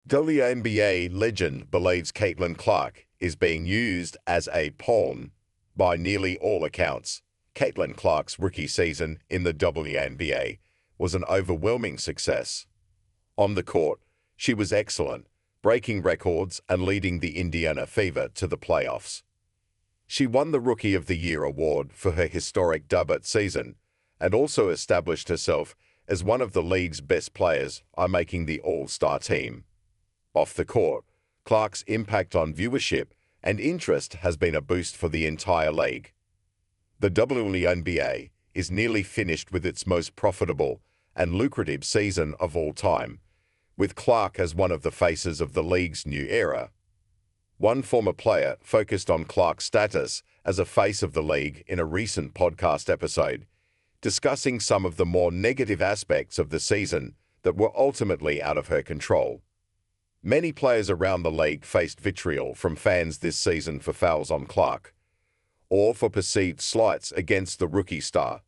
WNBA legend believes Caitlin Clark is being used as a pawn by nearly all accounts. Caitlin Clark's rookie season in the WNBA was an overwhelming success. On the court, she was excellent, breaking records and leading the Indiana Fever to the playoffs. She won the Rookie of the Year award for her historic debut season and also established herself as one of the league's best players by making the All-Star team. Off the court, Clark's impact on viewership and interest has been a boost for the entire league. The WNBA is nearly finished with its most profitable and lucrative season of all time, with Clark as one of the faces of the league's new era. One former player focused on Clark's status as a face of the league in a recent podcast episode, discussing some of the more negative aspects of the season that were ultimately out of her control. Many players around the league faced vitriol from fans this season for fouls on Clark, or for perceived slights against the rookie star.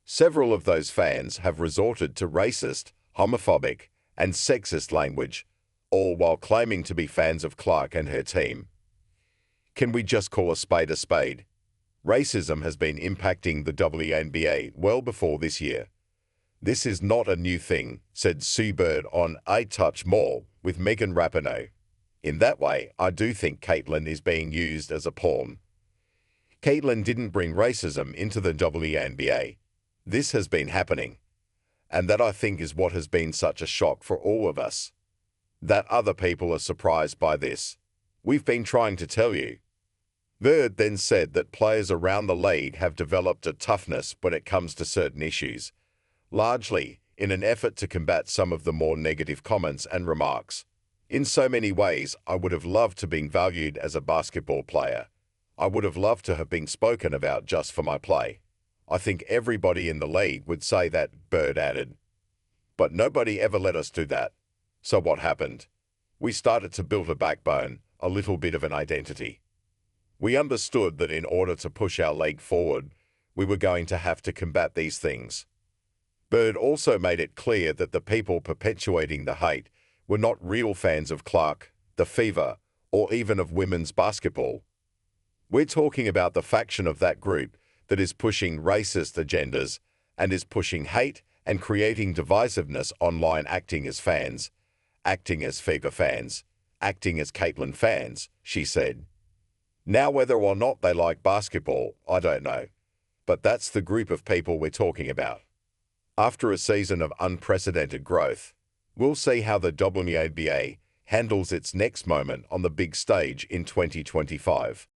Several of those fans have resorted to racist, homophobic, and sexist language, all while claiming to be fans of Clark and her team. Can we just call a spade a spade? Racism has been impacting the WNBA well before this year. "This is not a new thing," said Sue Bird on I Touch More with Megan Rapinoe. "In that way, I do think Caitlin is being used as a pawn." Caitlin didn't bring racism into the WNBA. This has been happening. And that, I think, is what has been such a shock for all of us. That other people are surprised by this. We've been trying to tell you. Bird then said that players around the league have developed a toughness when it comes to certain issues, largely in an effort to combat some of the more negative comments and remarks. "In so many ways, I would have loved to be valued as a basketball player. I would have loved to have been spoken about just for my play. I think everybody in the league would say that," Bird added. "But nobody ever let us do that. So what happened? We started to build a backbone, a little bit of an identity. We understood that in order to push our league forward, we were going to have to combat these things." Bird also made it clear that the people perpetuating the hate were not real fans of Clark, the Fever, or even of women's basketball. "We're talking about the faction of that group that is pushing racist agendas and is pushing hate and creating divisiveness online, acting as fans, acting as Fever fans, acting as Caitlin fans," she said. "Now, whether or not they like basketball, I don't know. But that's the group of people we're talking about." After a season of unprecedented growth, we'll see how the WNBA handles its next moment on the big stage in 2025.